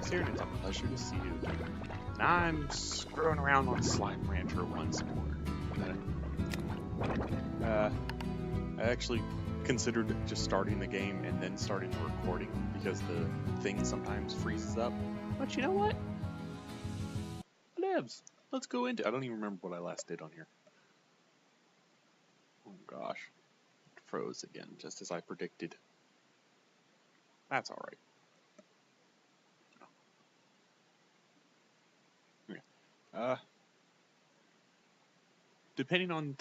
Alex here, and it's a pleasure to see you. Now I'm screwing around on Slime Rancher once more. I actually considered just starting the game and then starting the recording because the thing sometimes freezes up. But you know what? Whatevs. Let's go into it. I don't even remember what I last did on here. Oh gosh. It froze again, just as I predicted. That's alright. Depending on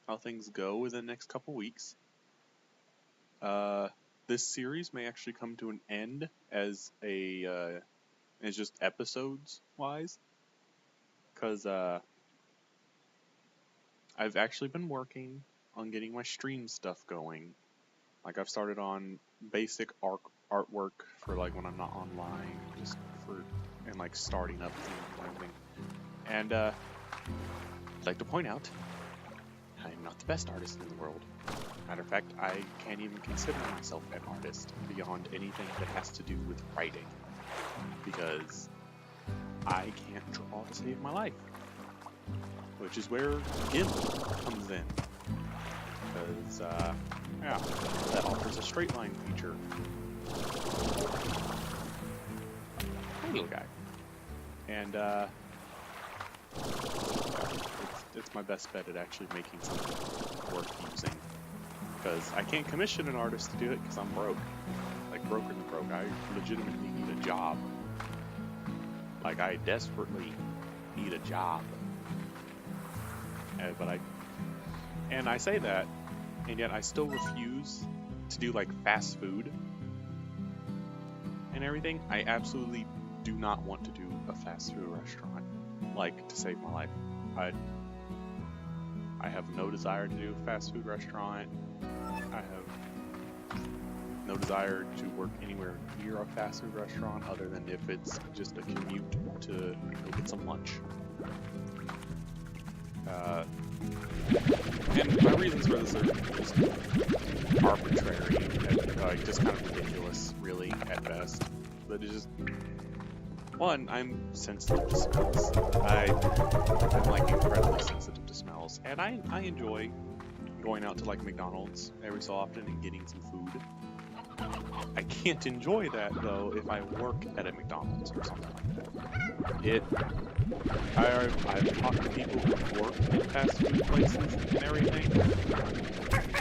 how things go in the next couple weeks, this series may actually come to an end as just episodes wise, because I've actually been working on getting my stream stuff going. Like I've started on basic artwork for like when I'm not online, and like starting up things and everything. And I'd like to point out, I'm not the best artist in the world. Matter of fact, I can't even consider myself an artist beyond anything that has to do with writing, because I can't draw to save my life, which is where GIMP comes in, because that offers a straight line feature. Hey, little guy. And it's my best bet at actually making something worth using, because I can't commission an artist to do it because I'm broke. Like broker than broke. I legitimately need a job. Like I desperately need a job. And I say that, and yet I still refuse to do like fast food and everything. I absolutely do not want to do a fast food restaurant, like, to save my life. I have no desire to do a fast food restaurant. I have no desire to work anywhere near a fast food restaurant other than if it's just a commute to go get some lunch. And my reasons for this are just arbitrary, and just kind of ridiculous, really, at best. But it's just... One, I'm sensitive to smells. I'm like incredibly sensitive to smells, and I enjoy going out to like McDonald's every so often and getting some food. I can't enjoy that though if I work at a McDonald's or something like that. I've talked to people who work in fast food places and everything,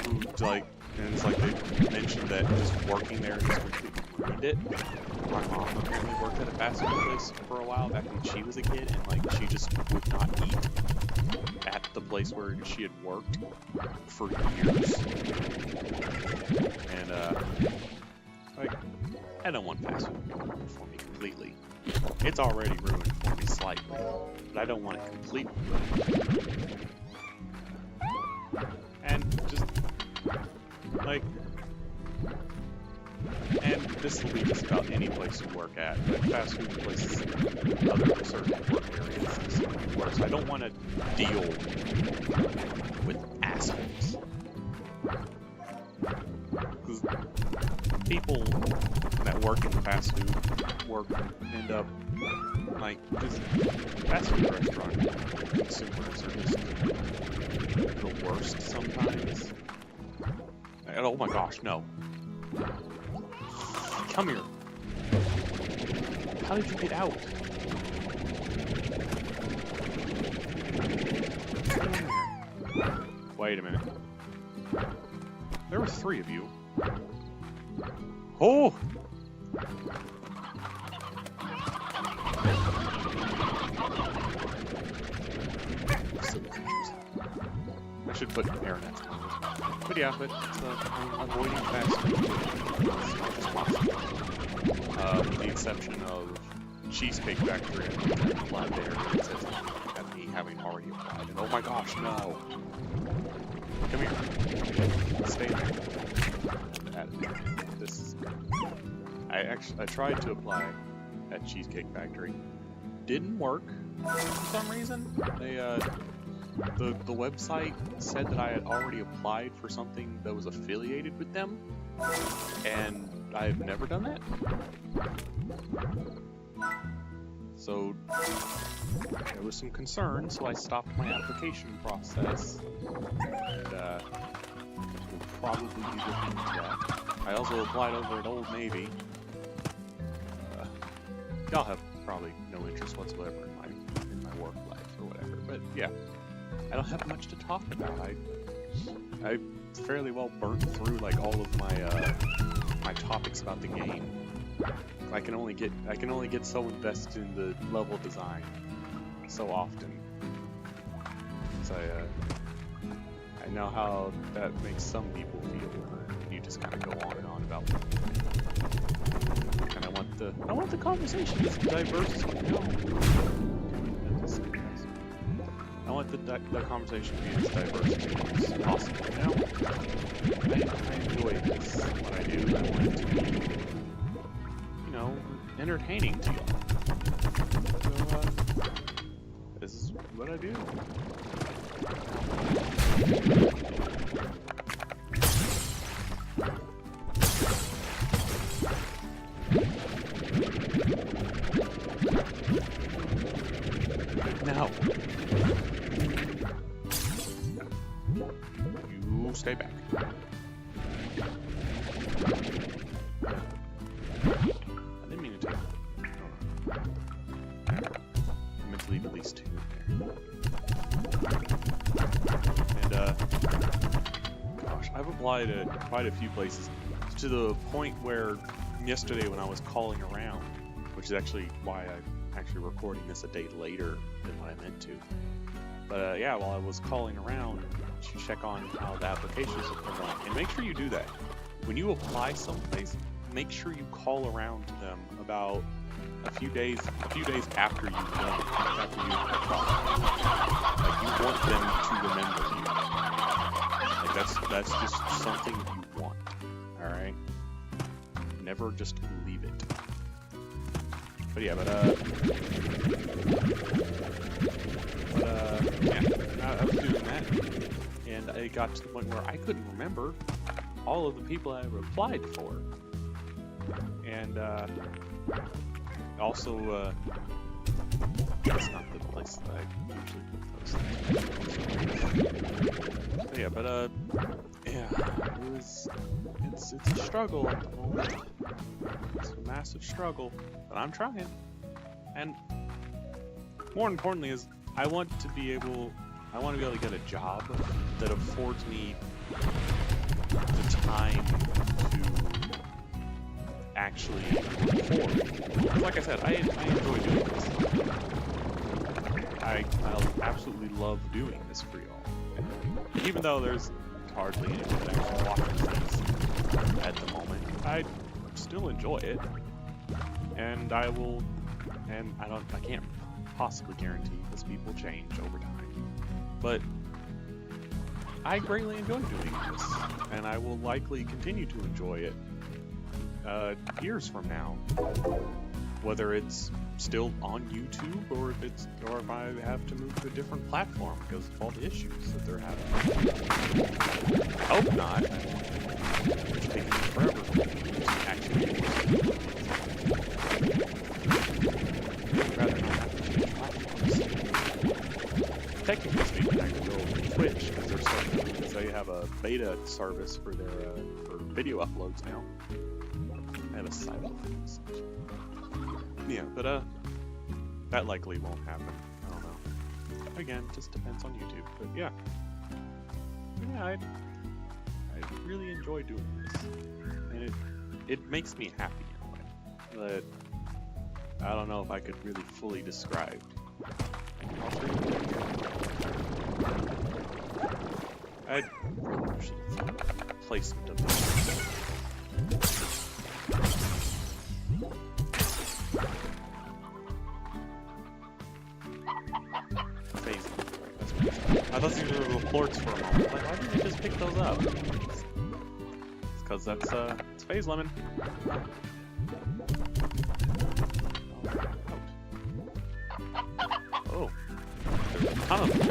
who like, and it's like they mentioned that just working there just completely ruined it. My mom apparently worked at a fast food place for a while back when she was a kid, and like she just would not eat at the place where she had worked for years. And like, I don't want fast food to ruin it for me completely. It's already ruined for me slightly, but I don't want it completely ruined. And just like, and this will be just about any place you work at, but fast food places other than certain work areas is worse. I don't want to deal with assholes. Because people that work in fast food work end up like just fast food restaurant consumers are just the worst sometimes. And oh my gosh, no. Come here. How did you get out? Wait a minute. There were 3 of you. Oh! I should put air nets on it. But yeah, but I'm avoiding fast food as much as possible. With the exception of Cheesecake Factory, I think I applied there, it says at me having already applied. And oh my gosh, no! Come here. Stay there. I tried to apply at Cheesecake Factory. Didn't work for some reason. The website said that I had already applied for something that was affiliated with them, and I've never done that. So there was some concern, so I stopped my application process. And we'll probably be looking into that. I also applied over at Old Navy. Y'all have probably no interest whatsoever in my work life or whatever, but yeah, I don't have much to talk about. I fairly well burnt through like all of my my topics about the game. I can only get so invested in the level design so often. So I know how that makes some people feel. You just kind of go on and on about them. And I want the conversation as diverse as I want the conversation to be as diverse as possible. You know, I enjoy this what I do. I want it to be, you know, entertaining to y'all. So this is what I do. Now, you stay back. I didn't mean to take it. I meant to leave at least 2 there. And, gosh, I've applied at quite a few places to the point where yesterday when I was calling around, which is actually why I'm actually recording this a day later than what I meant to. But yeah, while I was calling around to check on how the applications are going, and make sure you do that. When you apply someplace, make sure you call around to them about a few days after you've done it, after you've applied. Like you want them to remember you. Like that's just something you want. All right. Never just leave it. But yeah, yeah, I was doing that, and it got to the point where I couldn't remember all of the people I applied for, and also, that's not the place that I usually put those. But yeah, it's a struggle at the moment. It's a massive struggle, but I'm trying. And more importantly is I want to be able to get a job that affords me the time to actually record. Like I said, I enjoy doing this. I absolutely love doing this for y'all. Even though there's hardly anyone that actually watches these at the moment, I still enjoy it. And I can't possibly guarantee because people change over time. But I greatly enjoy doing this, and I will likely continue to enjoy it years from now. Whether it's still on YouTube or if I have to move to a different platform because of all the issues that they're having. I hope not. It's taking me forever to actually I'd rather not have to change platforms. Technically speaking, I can go over to Twitch because they have a beta service for their for video uploads now. I had a side effect. Yeah, but that likely won't happen. I don't know. Again, just depends on YouTube. But yeah, I really enjoy doing this, and it makes me happy in a way that I don't know if I could really fully describe. I'll show you. I'd really see the placement of this. I thought these were reports for a moment. Like, why didn't you just pick those up? It's because it's phase lemon. Oh. There's a ton of them.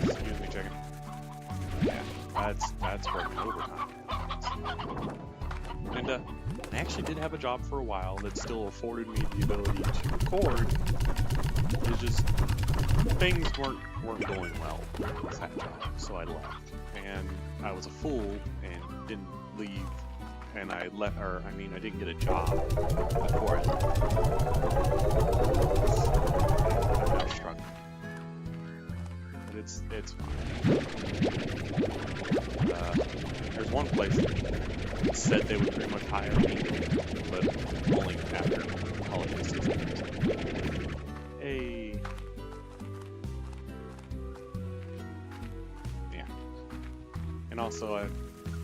Excuse me, chicken. Yeah, that's working overtime. actually did have a job for a while that still afforded me the ability to record. It's just things weren't going well with that job, so I left. And I was a fool and didn't leave. And I left, or I mean, I didn't get a job before I left. I'm now struggling. But it's fine. There's one place that said they would pretty much hire me, but only after college is 6 years. Hey. Yeah. And also,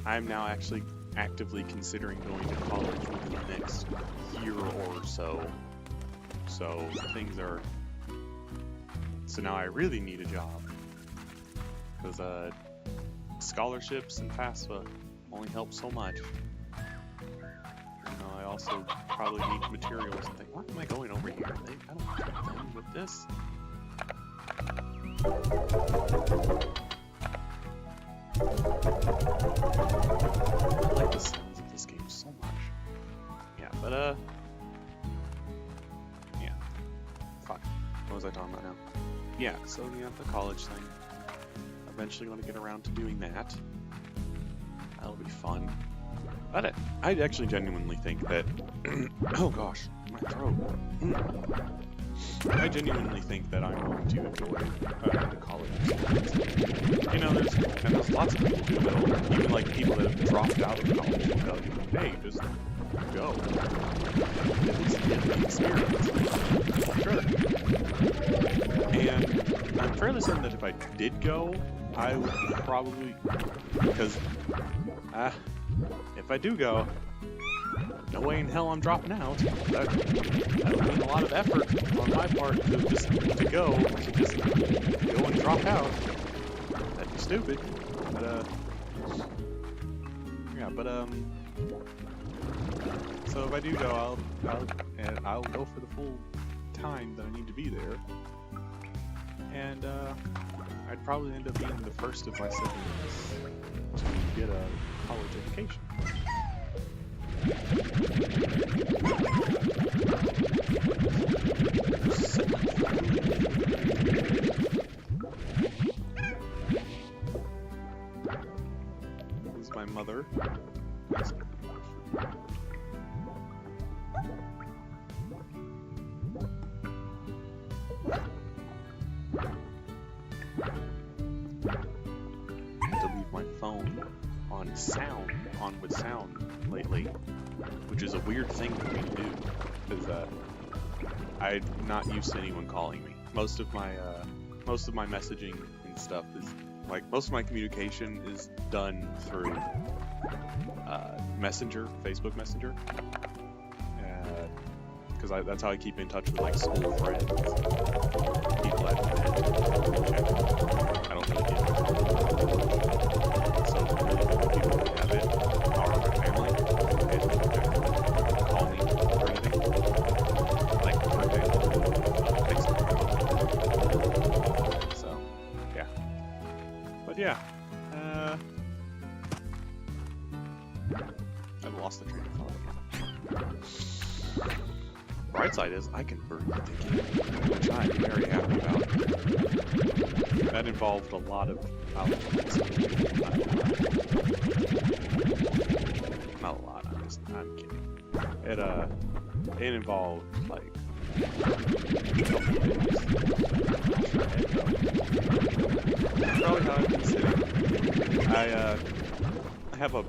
I'm now actually actively considering going to college within the next year or so. So things are... So now I really need a job. Because scholarships and FAFSA only help so much. I also probably need materials and think, why am I going over here? I don't have anything with this. I like the sounds of this game so much. Yeah, but yeah. Fuck. What was I talking about now? Yeah, so the college thing. Eventually going to get around to doing that. That'll be fun. But I actually genuinely think that... oh gosh, my throat. I genuinely think that I'm going to enjoy the college experience. There's lots of people who will, even like people that have dropped out of college, will tell you, hey, just go. At least get the experience. Sure. And I'm fairly certain that if I did go, I would probably, because if I do go, no way in hell I'm dropping out. That would mean a lot of effort on my part to go and drop out. That'd be stupid. But yeah. But so if I do go, I'll go for the full time that I need to be there, and I'd probably end up being the first of my siblings to get a college education. This is my mother. On with sound lately, which is a weird thing for me to do because I'm not used to anyone calling me. Most of my messaging and stuff is like most of my communication is done through Messenger, Facebook Messenger, because that's how I keep in touch with like school friends, people at I don't really get so really people that have it are my family and call me or anything. Like for example, so yeah. But yeah. I've lost the train of thought again. Bright side is I can burn the game, which I'm very happy about. That involved a lot of not a lot, I'm kidding. It involved like a couple days. Probably how I've been sitting. I have a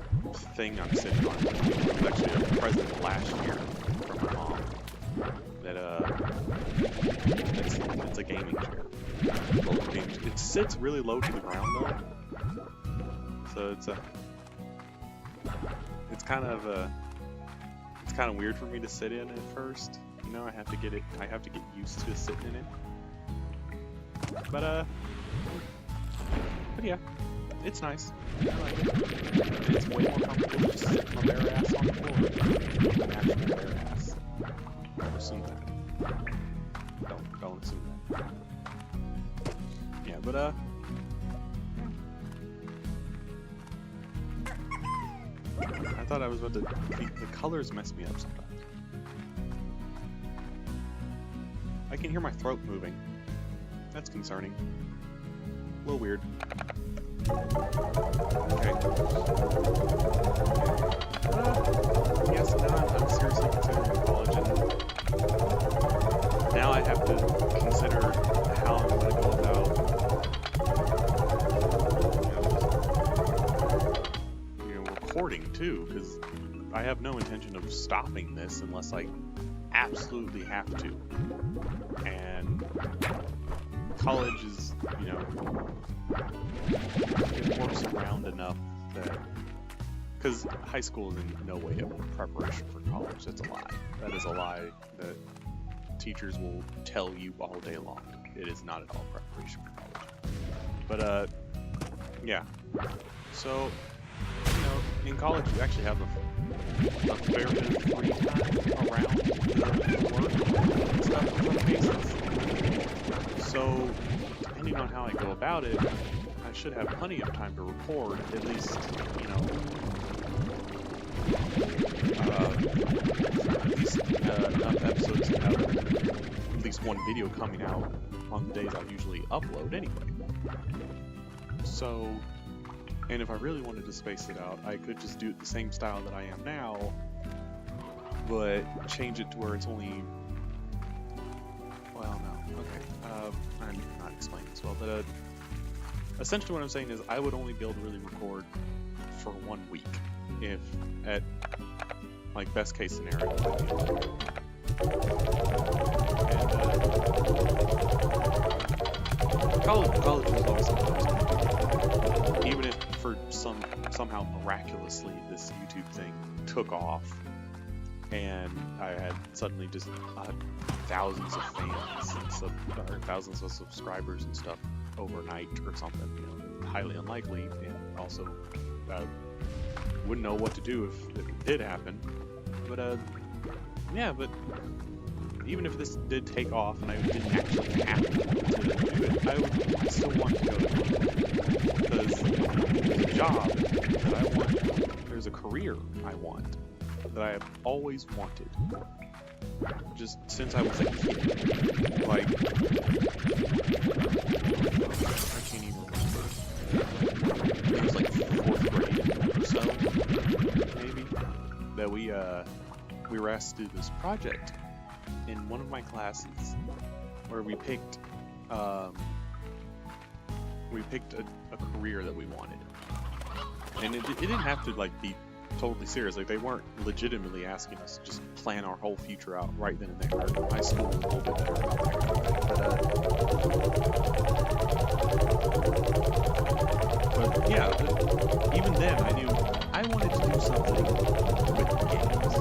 thing I'm sitting on. It was actually a present last year from my mom. That it's a gaming chair. It sits really low to the ground though, so it's kind of weird for me to sit in at first. I have to get used to sitting in it. But yeah, it's nice. I like it. It's way more comfortable to just sit my bare ass on the floor. Actual bare ass. Don't assume that. Don't assume that. Yeah, but I thought I was about to... The colors mess me up sometimes. I can hear my throat moving. That's concerning. A little weird. Okay. Yes, now I'm seriously considering college, and now I have to consider how I'm going to go about, recording too, because I have no intention of stopping this unless I absolutely have to. And college is, it works around enough that, because high school is in no way a preparation for college. That's a lie. That is a lie that teachers will tell you all day long. It is not at all preparation for college. But yeah. So, in college you actually have a fair bit of free time around the work and stuff in some cases. So, depending on how I go about it, I should have plenty of time to record, at least, enough episodes to have at least one video coming out on the days I usually upload anyway. So, and if I really wanted to space it out, I could just do it the same style that I am now, but change it to where it's only... Well, no. Okay. I'm not explaining this well, but essentially what I'm saying is I would only be able to really record for 1 week, if at, like, best case scenario. And college was always something I was going to do. Even if somehow miraculously this YouTube thing took off and I had suddenly just thousands of fans and thousands of subscribers and stuff overnight or something, highly unlikely, and also wouldn't know what to do if it did happen. But yeah, but even if this did take off and I didn't actually have to do it, I still want to go to it, because there's a job that I want, there's a career I want, that I have always wanted, just since I was a kid. Like, I can't even remember. It was like 4th grade or so, maybe, that we were asked to do this project in one of my classes where we picked a career that we wanted, and it didn't have to like be totally serious. Like, they weren't legitimately asking us to just plan our whole future out right then and there. My school was a little bit better about that, but yeah, even then I knew I wanted to do something with games.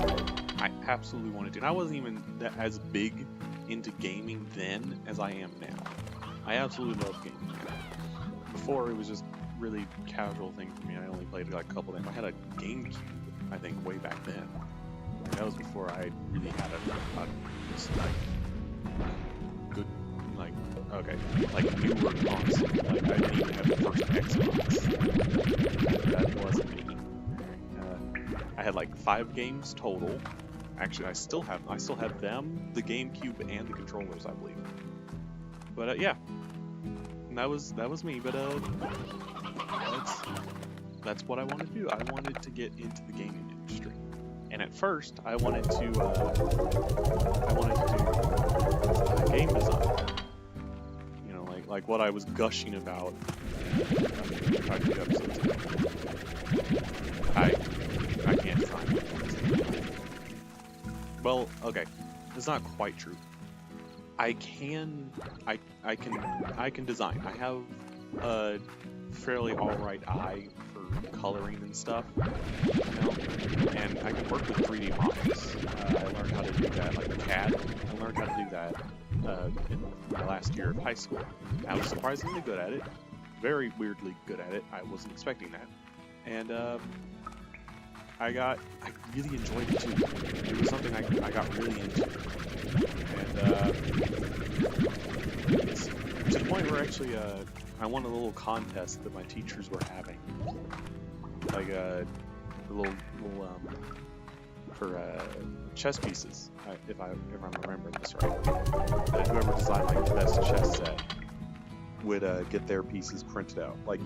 I absolutely wanted to, and I wasn't even as big into gaming then as I am now. I absolutely love gaming now. Before, it was just really casual thing for me. I only played like a couple of them. I had a GameCube, I think, way back then. And that was before I really had a just like good, like, okay, like newer console. Like, I didn't even have the first Xbox. That wasn't me. I had like 5 games total. Actually, I still have them, the GameCube, and the controllers, I believe. But yeah, and that was me. But that's what I wanted to do. I wanted to get into the gaming industry, and at first, I wanted to do game design. Like what I was gushing about a few episodes ago. I can't find it. Well, okay, it's not quite true. I can design. I have a fairly alright eye for coloring and stuff, and I can work with 3D models. I learned how to do that, like CAD. I learned how to do that in my last year of high school. I was surprisingly good at it, very weirdly good at it. I wasn't expecting that, and I really enjoyed it too. It was something I got really into, and it's to the point where actually I won a little contest that my teachers were having. Like little for chess pieces, if I'm remembering this right. That whoever designed like the best chess set would get their pieces printed out, like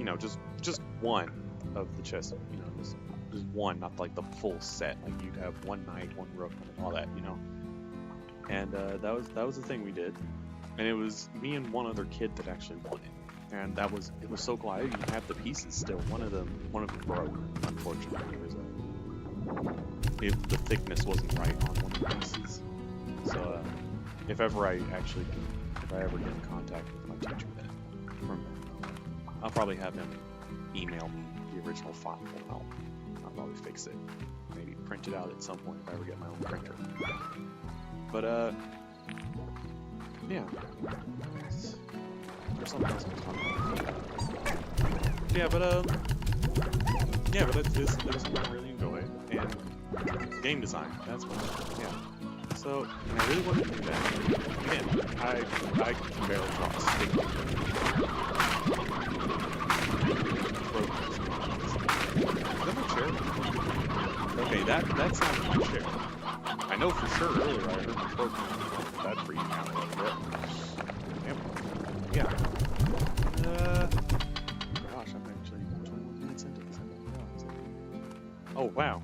just one of the chess, just one, not like the full set. Like you'd have one knight, one rook, and all that, And that was the thing we did, and it was me and one other kid that actually won it, and it was so cool. I even have the pieces still. One of them broke, unfortunately. The thickness wasn't right on one of the pieces. So if I ever get in contact with my teacher, then I'll probably have him email me the original file, and I'll probably fix it. Maybe print it out at some point if I ever get my own printer. But yeah. There's something else I was talking about. Yeah, but it was something I really enjoy, and game design. That's what. Yeah. So, and I really wanted to do that. Again, I can barely draw a stick. Is that my chair? Okay, that sounds like my chair. I know for sure earlier I heard my program. That freaked out a little bit. Yeah. Gosh, I'm actually 21 minutes into this. I didn't realize it. Oh wow.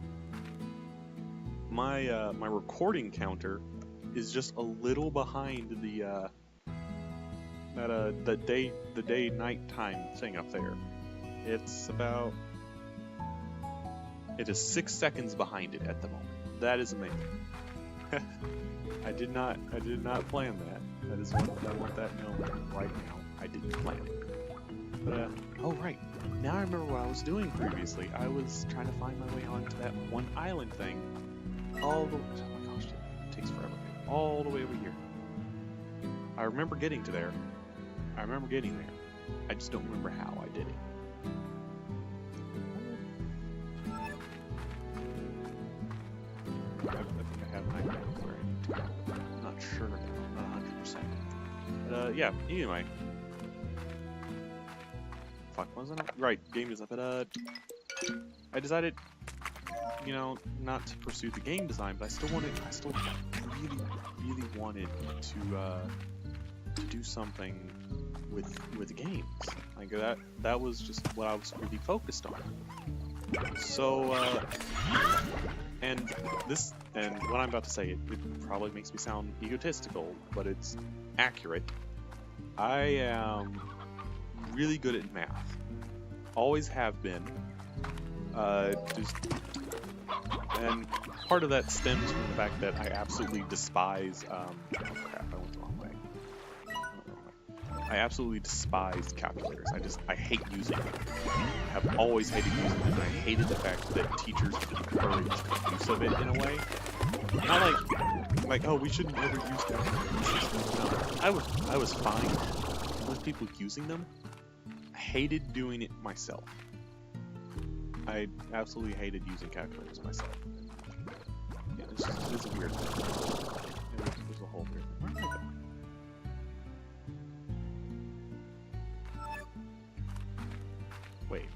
My recording counter is just a little behind the day night time thing up there. It is 6 seconds behind it at the moment. That is amazing. I did not plan that. That is one I want that known right now. I didn't plan it. But oh right. Now I remember what I was doing previously. I was trying to find my way onto that one island thing. Oh my gosh, it takes forever. All the way over here. I remember getting to there. I just don't remember how I did it. I think I have an idea of where I need to go. I'm not sure. I'm not 100%. But yeah, anyway. Fuck, wasn't it? Right, game design. But I decided, not to pursue the game design, but I still really wanted to do something with games. Like that was just what I was really focused on. So and what I'm about to say, it probably makes me sound egotistical, but it's accurate. I am really good at math. Always have been. And part of that stems from the fact that I absolutely despise. Oh crap! I went the wrong way. I absolutely despise calculators. I hate using them. I have always hated using them, and I hated the fact that teachers encouraged the use of it in a way. Not like, oh, we shouldn't ever use calculators. No, I was fine with people using them. I hated doing it myself. I absolutely hated using calculators myself. Yeah, it's a weird thing. There's a whole weird thing. Where am I going? Wait.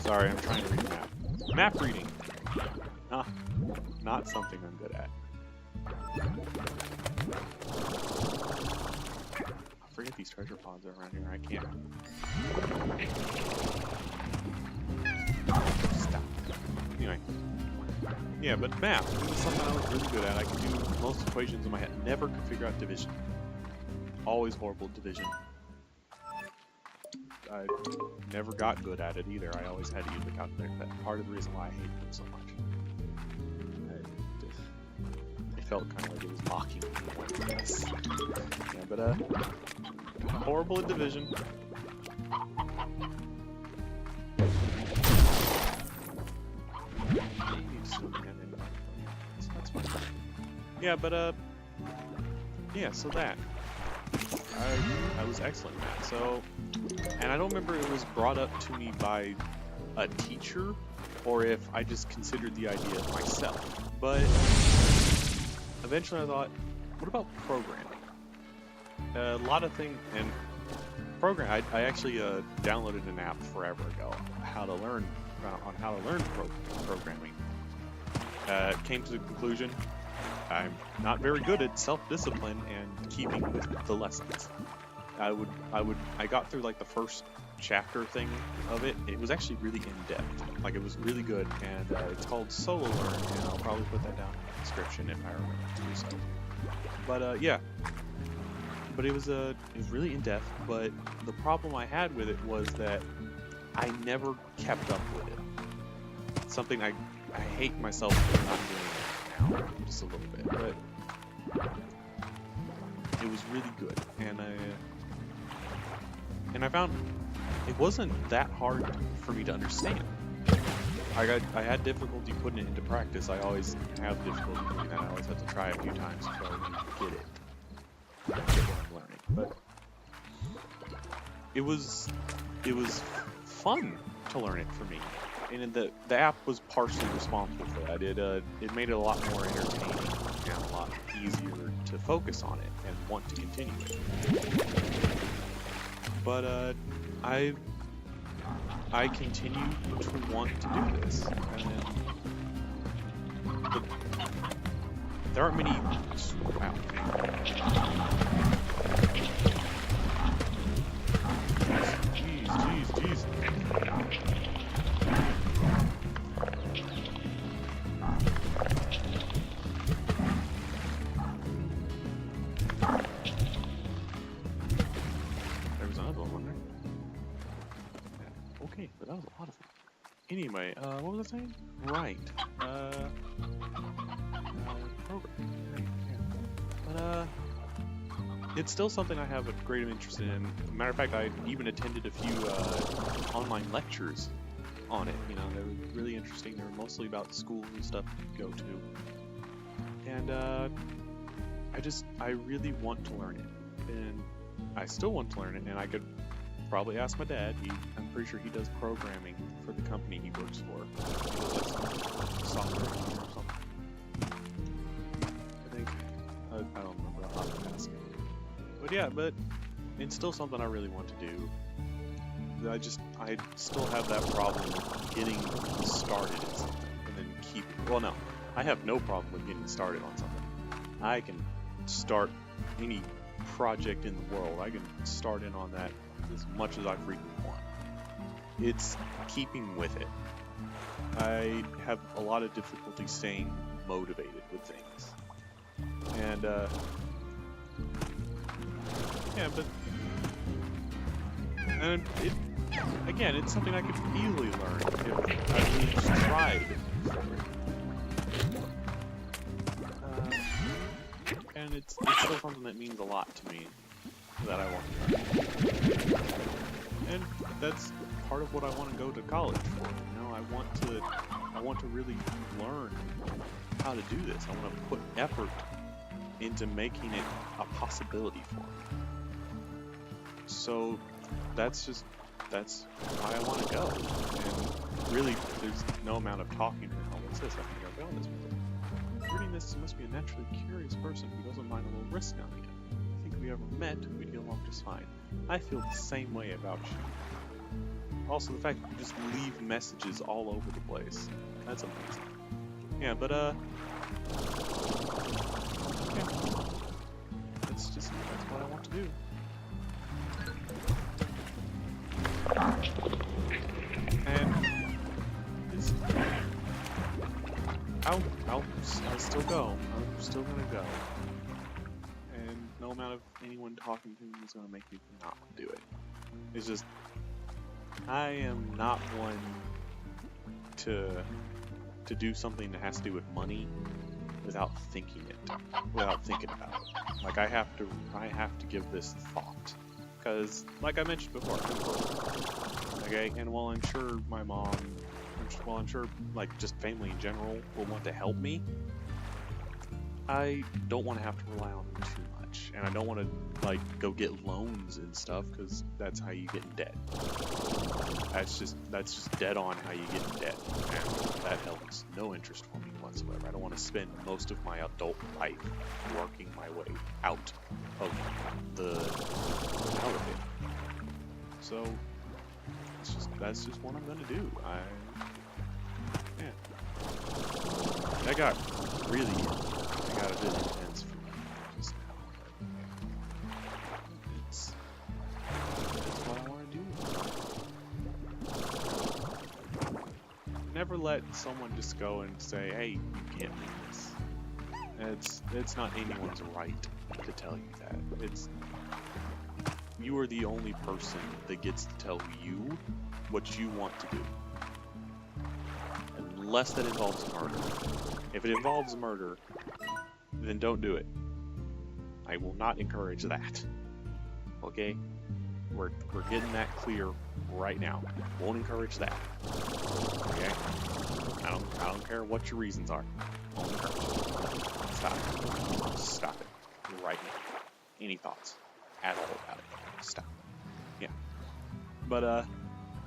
Sorry, I'm trying to read map. Map reading! Not something I'm good at. I forget these treasure pods are around here. I can't. Stop. Anyway. Yeah, but math. It was something I was really good at. I could do most equations in my head. Never could figure out division. Always horrible at division. I never got good at it either. I always had to use the calculator. That's part of the reason why I hated them so much. It felt kind of like it was mocking me. Yes. Yeah, but horrible at division. That's fine. Yeah, but yeah. So that I was excellent at that. So. And I don't remember it was brought up to me by a teacher or if I just considered the idea myself. But eventually I thought, what about programming? A lot of things, and I actually downloaded an app forever ago, how to learn on how to learn programming. Came to the conclusion I'm not very good at self-discipline and keeping with the lessons. I got through like the first chapter thing of it. It was actually really in-depth. Like, it was really good, and it's called Solo Learn, and I'll probably put that down in the description if I remember to do so. But yeah. But it was really in-depth, but the problem I had with it was that I never kept up with it. Something I hate myself for not doing it now, just a little bit, but it was really good, and I found it wasn't that hard for me to understand. I had difficulty putting it into practice. I always have difficulty doing that. I always have to try it a few times before I really get what I'm learning. But it was fun to learn it for me, and the app was partially responsible for that. It made it a lot more entertaining and a lot easier to focus on it and want to continue it. But I continue to want to do this, but there aren't many. Wow. Jeez. There was another one there. Yeah, okay, but that was a lot of fun. Anyway, what was I saying? Right. Program. Yeah. But it's still something I have a great interest in. Matter of fact, I even attended a few online lectures on it. You know, they were really interesting. They were mostly about schools and stuff to go to. And I really want to learn it. And I still want to learn it, and I could probably ask my dad. I'm pretty sure he does programming for the company he works for. He does like some software or something. I think. I don't remember. I'll have to ask him. But yeah, but it's still something I really want to do. I still have that problem with getting started in something and then keeping. Well, no, I have no problem with getting started on something. I can start any project in the world. I can start in on that as much as I freaking want. It's keeping with it. I have a lot of difficulty staying motivated with things. And yeah, but and it's something I could easily learn if I really just tried for it. And it's still something that means a lot to me that I want to learn. And that's part of what I want to go to college for. You know, I want to really learn how to do this. I want to put effort into making it a possibility for me. So that's why I want to go. And really, there's no amount of talking or all this. I think I've done this before. Reading this must be a naturally curious person who doesn't mind a little risk on it. I think if we ever met, we'd get along just fine. I feel the same way about you. Also, the fact that you just leave messages all over the place. That's amazing. Yeah, but yeah. That's what I want to do. And it's, I'll still go. I'm still gonna go. And no amount of anyone talking to me is gonna make me not do it. It's just, I am not one to do something that has to do with money without thinking about it. Like, I have to give this thought. Because, like I mentioned before, okay, and while I'm sure my mom, I'm sure, like, just family in general will want to help me, I don't want to have to rely on them too much, and I don't want to, like, go get loans and stuff, because that's how you get in debt. That's just dead on how you get in debt, and that helps no interest for me whatsoever. I don't want to spend most of my adult life working my way out of it. So that's just what I'm gonna do. I got really intense for just now. It's what I want to do. Never let someone just go and say, hey, you can't do this. It's not anyone's right to tell you that. You are the only person that gets to tell you what you want to do. Unless that involves murder. If it involves murder, then don't do it. I will not encourage that. Okay? We're getting that clear right now. Won't encourage that. Okay? I don't care what your reasons are. Won't encourage it. Stop it. Stop it. Right now. Any thoughts at all about it? Stop. Yeah. But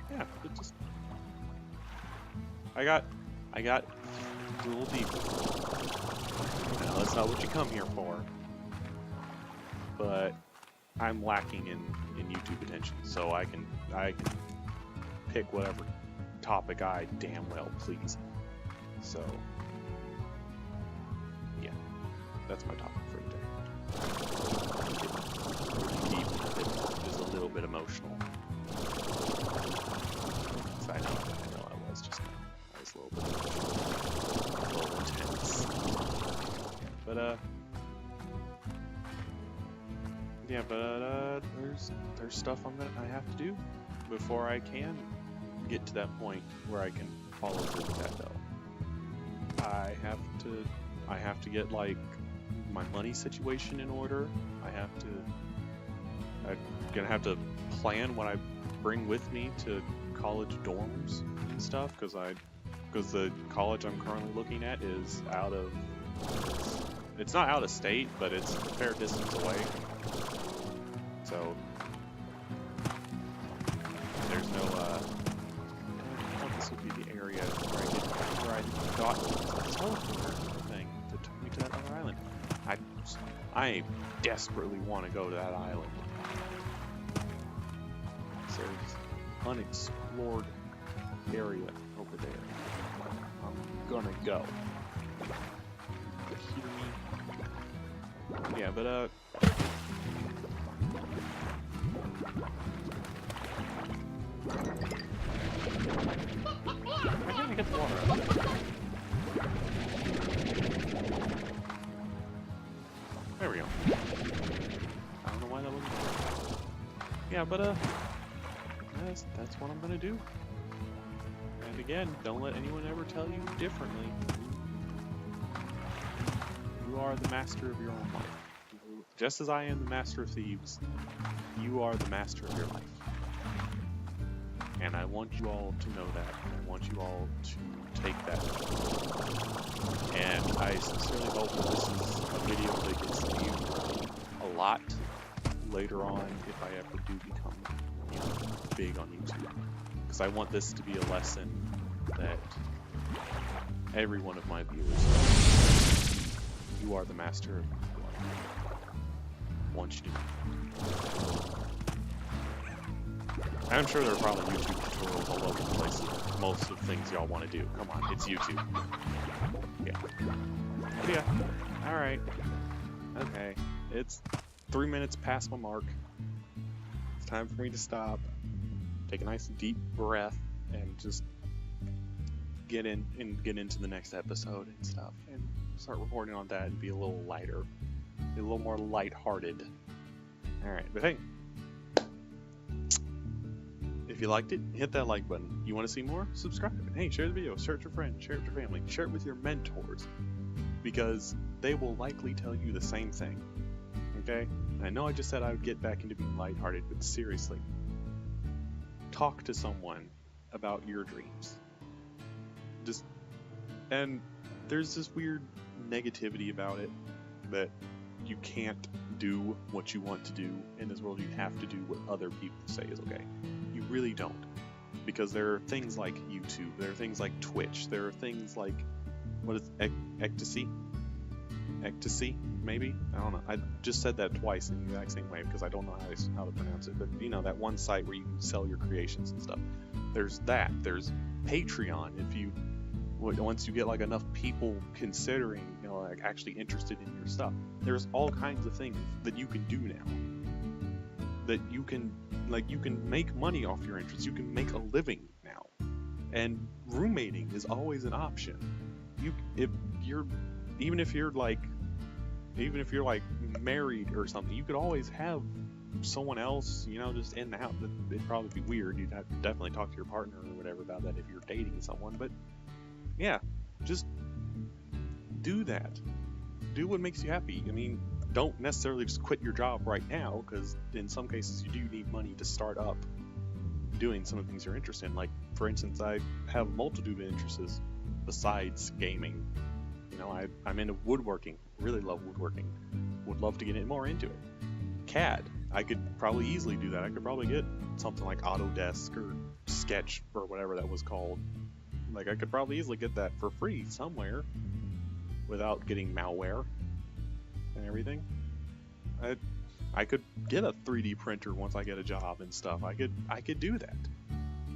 yeah, it just I got a little deep. Now, that's not what you come here for. But I'm lacking in YouTube attention, so I can pick whatever topic I damn well please. So yeah, that's my topic for today. Deep, it is a little bit emotional. So I know I was just now. I was a little bit emotional, a little intense. But yeah, but there's stuff I have to do before I can get to that point where I can follow through with that though. I have to get like my money situation in order. I'm gonna have to plan what I bring with me to college dorms and stuff, because the college I'm currently looking at is it's not out of state, but it's a fair distance away. So there's no I thought this would be the area where I got the teleporter thing that took me to that other island. I desperately want to go to that island. So there's unexplored area over there. I'm gonna go. Hear me? Yeah, but I gotta get the water out. There we go. I don't know why that wasn't there. Yeah, but that's what I'm gonna do. And again, don't let anyone ever tell you differently. You are the master of your own life. Just as I am the master of thieves, you are the master of your life. And I want you all to know that. I want you all to take that. And I sincerely hope that this is a video that gets viewed a lot later on if I ever do become, big on YouTube. Because I want this to be a lesson that every one of my viewers knows. You are the master of your life. I want you to know. I'm sure there are probably YouTube tutorials all over the place of most of the things y'all want to do. Come on, it's YouTube. Yeah. But yeah. Alright. Okay. It's 3 minutes past my mark. It's time for me to stop. Take a nice deep breath and just get into the next episode and stuff. And start recording on that and be a little lighter. Be a little more lighthearted. Alright, but hey. If you liked it, hit that like button. You want to see more? Subscribe. Hey, share the video. Share it with your friends. Share it with your family. Share it with your mentors. Because they will likely tell you the same thing. Okay? And I know I just said I would get back into being lighthearted, but seriously. Talk to someone about your dreams. And there's this weird negativity about it that you can't do what you want to do in this world. You have to do what other people say is okay. You really don't, because there are things like YouTube, there are things like Twitch, there are things like, what is Ecstasy, maybe? I don't know. I just said that twice in the exact same way because I don't know how to pronounce it, but that one site where you can sell your creations and stuff. There's that. There's Patreon. If you once you get like enough people considering, you know, like actually interested in your stuff, there's all kinds of things that you can do now. That you can make money off your interests. You can make a living now, and roommating is always an option. Even if you're like married or something, you could always have someone else, you know, just in the house. It'd probably be weird. You'd have to definitely talk to your partner or whatever about that if you're dating someone. But yeah, just do that. Do what makes you happy. I mean, don't necessarily just quit your job right now, because in some cases you do need money to start up doing some of the things you're interested in. Like, for instance, I have a multitude of interests besides gaming. You know, I'm into woodworking. Really love woodworking. Would love to get more into it. CAD. I could probably easily do that. I could probably get something like Autodesk or Sketch or whatever that was called. Like, I could probably easily get that for free somewhere without getting malware and everything. I could get a 3D printer once I get a job and stuff. I could do that.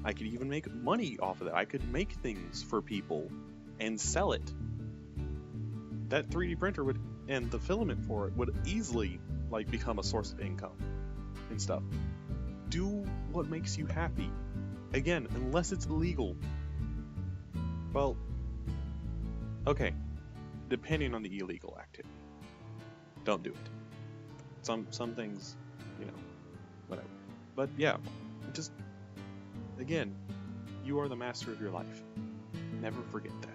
I could even make money off of that. I could make things for people and sell it. That 3D printer would, and the filament for it would easily like become a source of income and stuff. Do what makes you happy. Again, unless it's illegal. Well, okay, depending on the illegal activity, don't do it. Some things, you know, whatever. But yeah, just, again, you are the master of your life. Never forget that.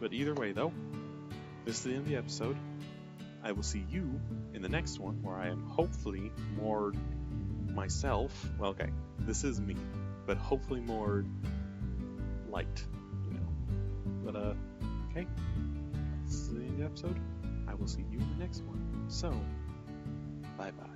But either way though, this is the end of the episode. I will see you in the next one, where I am hopefully more myself. Well, okay, this is me, but hopefully more light, you know. But okay, this is the end of the episode. I will see you in the next one. So, bye bye.